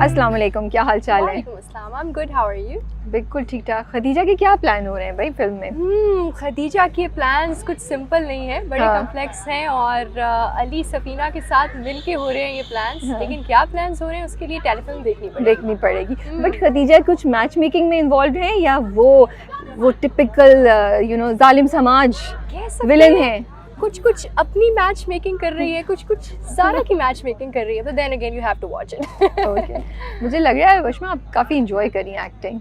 अस्सलाम वालेकुम, क्या हाल चाल है? वालेकुम अस्सलाम, I'm good, how are you? बिल्कुल ठीक ठाक। खदीजा के क्या प्लान हो रहे हैं भाई फिल्म में? खदीजा के प्लान्स कुछ सिंपल नहीं है, बड़े हाँ। कॉम्प्लेक्स हैं और अली सफीना के साथ मिलके हो रहे हैं ये प्लान्स। हाँ। लेकिन क्या प्लान्स हो रहे हैं उसके लिए टेलीफिल्म देखनी पड़ेगी। बट खदीजा कुछ मैच मेकिंग में इन्वॉल्व है या वो टिपिकल जालिम समाज विलन है? कुछ कुछ अपनी मैच मेकिंग कर रही है, कुछ कुछ ज़ारा की मैच मेकिंग कर रही है, but then again you have to watch it. Okay, मुझे लग रहा है वशमा आप काफ़ी इंजॉय कर रही हैं एक्टिंग।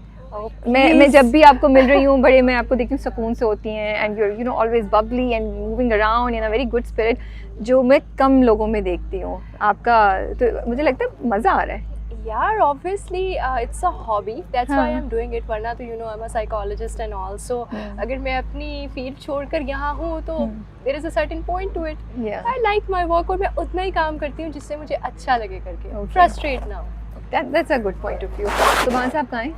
मैं जब भी आपको मिल रही हूँ बड़े मैं आपको देखती हूँ सुकून से होती हैं and you know always Babli and moving around in a very good spirit, जो मैं कम लोगों में देखती हूँ आपका। तो मुझे लगता है मज़ा आ रहा है यार। Obviously it's a hobby, that's why I am doing it. वरना तो you know I am a psychologist and all, so अगर मैं अपनी फील्ड छोड़कर यहाँ हूँ तो there is a certain point to it. I like my work और मैं उतना ही काम करती हूँ जिससे मुझे अच्छा लगे करके, फ्रस्ट्रेट ना हो। That's a good point of view. सुभान साहब कहाँ हैं?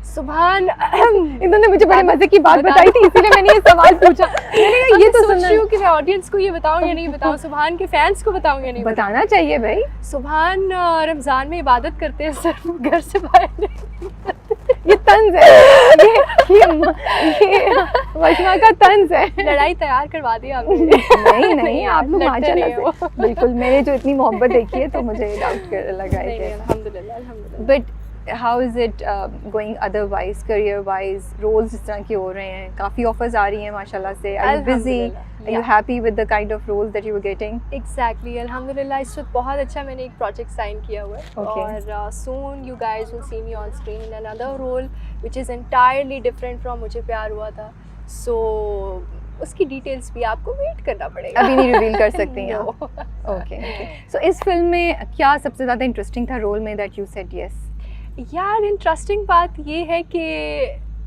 सुभान इन्होंने मुझे बड़े मजे की बात बताई थी, इसीलिए मैंने ये सवाल पूछा। मैंने कहा ये तो सोच रही हूँ कि मैं ऑडियंस को ये बताऊँ या नहीं बताऊँ, सुभान के फैंस को बताऊँ या नहीं बताना चाहिए भाई। सुभान रमजान में इबादत करते हैं, सिर्फ घर से बाहर नहीं। ये तंज है, ये वशमा का तंज है। लड़ाई तैयार करवा दी आपने। नहीं आप लोग माशाल्लाह से बिल्कुल, मैंने जो इतनी मोहब्बत देखी है तो मुझे डाउट लगा है कि अल्हम्दुलिल्लाह। But how is it going otherwise, career wise roles इस तरह के हो रहे हैं, काफ़ी ऑफर्स आ रही हैं माशाल्लाह से। Are you busy? Are you happy with the kind of roles that you were getting? Exactly, अल्हम्दुलिल्लाह इस वक्त बहुत अच्छा मैंने एक प्रोजेक्ट साइन किया हुआ है और soon you guys will see me on screen in another role which is entirely different from मुझे प्यार हुआ था, so उसकी डिटेल्स भी आपको वेट करना पड़ेगा, अभी नहीं रिवील कर सकते हैं आप। ओके, सो इस फिल्म में क्या सबसे ज़्यादा इंटरेस्टिंग था रोल में that you said yes? यार इंटरेस्टिंग बात ये है कि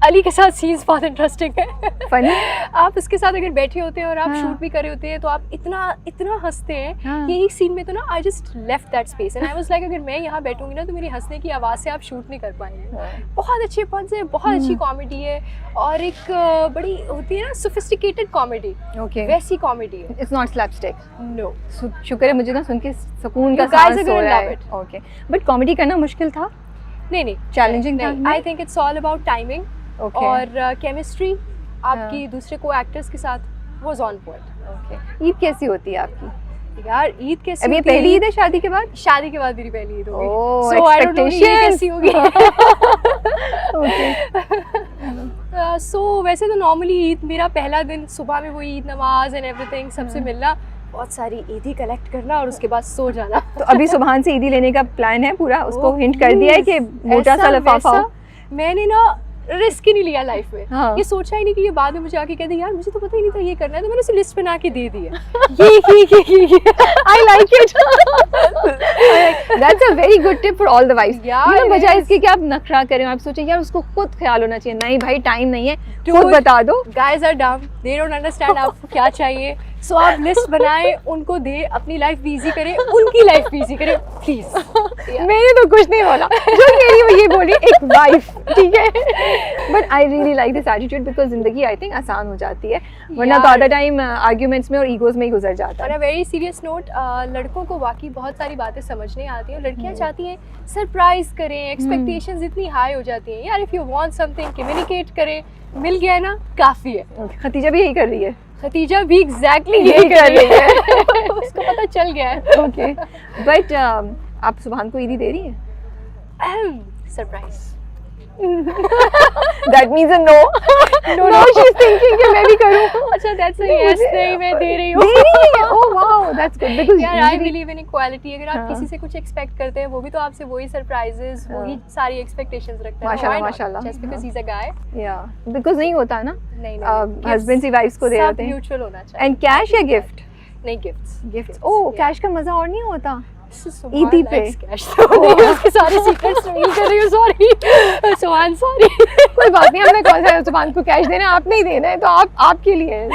अली के साथ सीन्स बहुत इंटरेस्टिंग है। फनी? आप उसके साथ अगर बैठे होते हैं और आप शूट भी कर रहे होते हैं तो आप इतना हंसते हैं कि एक सीन में तो ना I just left that space and I was like अगर मैं यहाँ बैठूंगी ना तो मेरी हंसने की आवाज़ से आप शूट नहीं कर पाएंगे। बहुत अच्छे पॉइंट्स है, बहुत अच्छी कॉमेडी है और एक बड़ी होती है ना सोफिस्टिकेटेड कॉमेडी, वैसी कॉमेडी है। It's not slapstick? नो। शुक्र है, मुझे ना सुन के सुकून का सांस हो रहा है। ओके, बट कॉमेडी करना मुश्किल था? नहीं चैलेंजिंग था? आई think it's all about timing और केमिस्ट्री आपकी दूसरे को एक्टर्स के साथ वाज ऑन पॉइंट। ईद कैसी होती है आपकी? यार ईद कैसी? अभी पहली ईद है शादी के बाद? शादी के बाद मेरी पहली ईद होगी, सो आई डोंट नो कैसी होगी। सो वैसे तो नॉर्मली ईद मेरा पहला दिन सुबह में वही ईद नमाज एंड एवरीथिंग सबसे मिलना, बहुत सारी ईदी कलेक्ट करना और उसके बाद सो जाना। तो अभी सुभान से ईदी लेने का प्लान है पूरा? उसको हिंट कर दिया है कि मोटा सा लिफाफा? मैंने ना रिस्क ही नहीं लिया लाइफ में। हाँ। ये सोचा ही नहीं कि ये बाद में मुझे आके कहते यार मुझे तो पता ही नहीं था ये करना है, तो मैंने उसे लिस्ट बना के दे दी है। I like it. That's a very good tip for all the wives. यार बजाय इसके कि आप नखरा करें, आप सोचें यार उसको खुद ख्याल होना चाहिए, नहीं भाई टाइम नहीं है, खुद बता दो। Guys are dumb, they don't understand आपको क्या चाहिए। सो आप लिस्ट बनाएं, उनको दे, अपनी लाइफ भी इजी करें, उनकी लाइफ भी इजी करें प्लीज। मैंने तो कुछ नहीं बोला, जो कह रही हूँ ये बोल रही एक वाइफ, ठीक है। But I really like this attitude because जिंदगी आई थिंक आसान हो जाती है, वरना तो आधा टाइम आर्ग्यूमेंट्स में और ईगोज में ही गुजर जाता है। और वेरी सीरियस नोट, लड़कों को वाकई बहुत सारी बातें समझ नहीं आती हैं। लड़कियाँ चाहती हैं सरप्राइज करें, एक्सपेक्टेशंस इतनी हाई हो जाती हैं। यार if you want something communicate करें, मिल गया ना काफ़ी है। खतीजा भी यही कर रही है? खतीजा भी एग्जैक्टली यही कर रही है। उसको पता चल गया है। ओके, बट आप सुभान को ईदी दे रही हैं? Surprise. That means a no. No, she's thinking कि मैं भी करूँ। अच्छा, that's a yes। नहीं, मैं दे रही हूँ। दे रही है? Oh wow, that's good because यार I believe in equality। अगर आप किसी से कुछ एक्सपेक्ट करते हैं वो भी तो आपसे वही सरप्राइजेस, वही सारी एक्सपेक्टेशंस रखता है। माशाल्लाह माशाल्लाह। Just because he's a guy। Yeah, because नहीं होता ना। नहीं, हस्बैंड से वाइफ्स को दे देते हैं। म्यूचुअल होना चाहिए। एंड कैश या गिफ्ट? नहीं, गिफ्ट्स। ओह, कैश का मज़ा और नहीं होता ईदी पे? उसके सारे सीक्रेट्स रिवील कर रही हूँ, सॉरी सुभान, सॉरी। कोई बात नहीं, हमें कौन सा सुभान को कैश देना है, आप नहीं देना है तो आपके लिए है।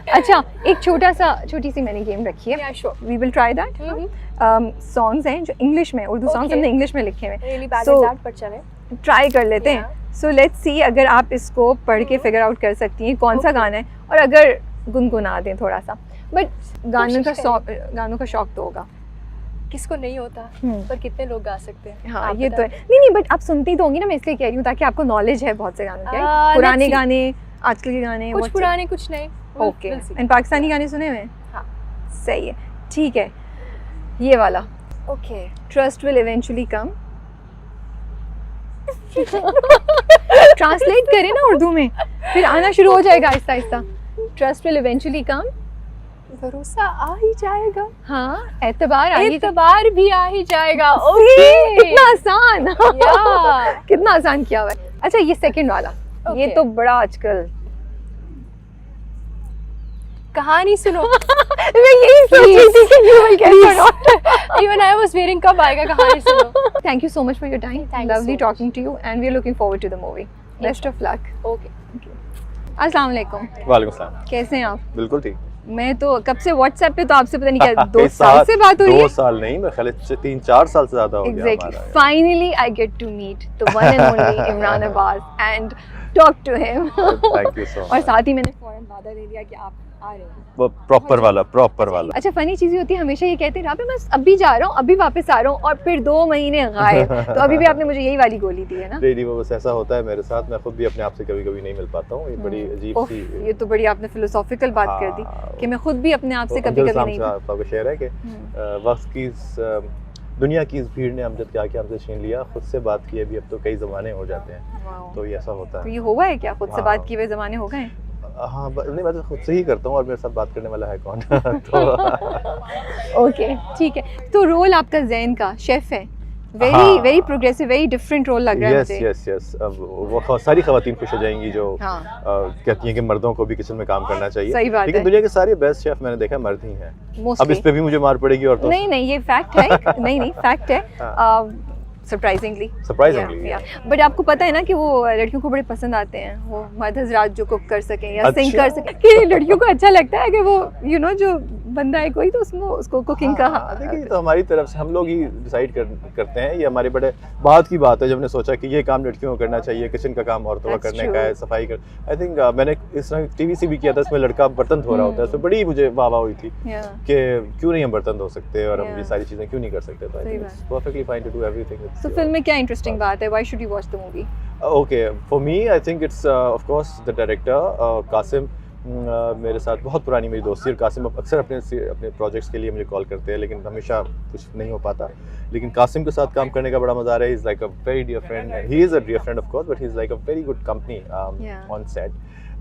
अच्छा, एक छोटी सी मैंने गेम रखी है, we will try that. Songs हैं जो इंग्लिश में, उर्दू सॉन्ग्स हमने इंग्लिश में लिखे हुए, सो ट्राई कर लेते हैं। सो लेट्स सी अगर आप इसको पढ़ के फिगर आउट कर सकती हैं कौन सा गाना है, और अगर गुनगुना दें थोड़ा सा, बट गानों का शौक तो होगा। किसको नहीं होता, पर कितने लोग गा सकते हैं। हाँ आप ये तो बताएं। है। नहीं बट आप सुनती तो होंगी ना, मैं इसलिए कह रही हूँ ताकि आपको नॉलेज है बहुत से गानों की। पुराने let's see। गाने, आजकल के गाने, कुछ पुराने कुछ नए। Okay. We'll see। And Pakistani गाने सुने हुए? हाँ। सही है, ठीक है। ये वाला okay. Trust will eventually come. Translate करें ना उर्दू में, फिर आना शुरू हो जाएगा Aahista Aahista. Trust will eventually come, भरोसा आ ही जाएगा, हाँ एतबार आ ही एतबार भी आ ही जाएगा। ओके, कितना आसान। या। कितना आसान किया हुआ है। अच्छा ये सेकंड वाला, ये Okay। तो बड़ा आजकल कहानी सुनो। मैं यही सोच रही थी कि you will get it all। Even I was waiting कब आएगा कहानी सुनो। Thank you so much for your time. Thank you Lovely so talking to you and we are looking forward to the movie. Best of luck. Okay. अस्सलाम वालेकुम, वालेकुम सलाम। कैसे हैं आप? बिल्कुल ठीक। मैं तो कब से WhatsApp पे तो आपसे पता नहीं क्या 2 साल से बात हो रही 2 है। साल नहीं, मैं ख्याल से 3-4 साल से ज्यादा हो गया Exactly. हमारा। Finally I get to meet the one and only Imran Abbas and talk to him. Thank you so और much। साथ ही मैंने फौरन वादा दे दिया कि आप आ रहे हैं। वो प्रॉपर वाला। अच्छा फनी चीज़ होती है, हमेशा ये कहते हैं मैं अभी जा रहा हूँ, अभी वापस आ रहा हूँ, और फिर 2 महीने गायब। तो अभी भी आपने मुझे यही वाली गोली दी है ना? नहीं वो बस ऐसा होता है मेरे साथ, मैं खुद भी अपने आप से कभी-कभी नहीं मिल पाता हूँ। ये बड़ी अजीब ओफ, सी। ये तो बड़ी आपने फिलोसॉफिकल बात कर दी कि मैं खुद भी अपने आप से कभी-कभी नहीं। आपका शेर है कि वक्त की दुनिया की इस भीड़ ने अमजद क्या क्या हमसे छीन लिया, खुद से बात किए भी अब तो कई ज़माने हो जाते हैं। तो ये ऐसा होता तो है। ये हुआ है क्या, खुद से हाँ। बात किए हुए ज़माने हो गए? हाँ नहीं मैं तो खुद से ही करता हूँ, और मेरे साथ बात करने वाला है कौन। तो ओके ठीक है। तो रोल आपका जैन का शेफ है, हाँ। Very progressive, very different role लग रहा है मुझे। यस अब वो सारी खवातीन खुश हो जाएंगी जो हाँ। कहती हैं कि मर्दों को भी किचन में काम करना चाहिए। सही बात लेकिन है। दुनिया के सारे बेस्ट शेफ मैंने देखा मर्द ही हैं। अब Mostly। इस पे भी मुझे मार पड़ेगी और तो नहीं ये फैक्ट है। नहीं फैक्ट है सरप्राइजिंगली। बट आपको पता है ना कि वो लड़कियों को बड़े पसंद आते हैं वो मर्द हजरात जो कुक कर सकें या सिंग अच्छा। कर सकें, कि लड़कियों को अच्छा लगता है कि वो जो बंदा है कोई तो उसको कुकिंग का। देखिए तो हमारी तरफ से हम लोग ही डिसाइड करते हैं, ये हमारे बड़े बात की बात है जब हमने सोचा कि ये काम लड़कियों को करना चाहिए, किचन का काम औरतों का That's करने true। का है, सफाई कर। आई थिंक मैंने इस तरह टीवीसी भी किया था, इसमें लड़का बर्तन धो रहा होता है, उसमें बड़ी मुझे वाह हुई थी Yeah। कि क्यों नहीं हम बर्तन धो सकते और हम Yeah। ये सारी चीजें क्यों नहीं कर सकते। तो आई सही थिंक बात। It's perfectly fine to do everything. तो फिल्म में क्या इंटरेस्टिंग बात है? Why should you watch the movie? Okay for me I think it's of course the director Qasim. मेरे साथ बहुत पुरानी मेरी दोस्ती, और कासिम अक्सर अपने प्रोजेक्ट्स के लिए मुझे कॉल करते हैं, लेकिन हमेशा कुछ नहीं हो पाता। लेकिन कासिम के साथ काम करने का बड़ा मज़ा आ रहा है। He is like a very dear friend, he is a dear friend of course, but he is like a very good company on set.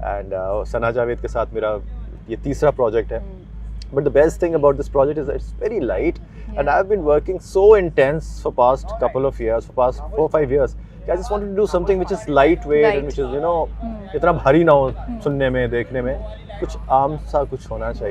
And Sana Javed के साथ मेरा ये तीसरा प्रोजेक्ट है। But the best thing about this project is that it's very light, and I've been working so intense for past couple of years, for past 4-5 years. I just wanted to do something which is lightweight and which is इतना भारी ना हो सुनने में, देखने में, कुछ आम सा कुछ होना चाहिए।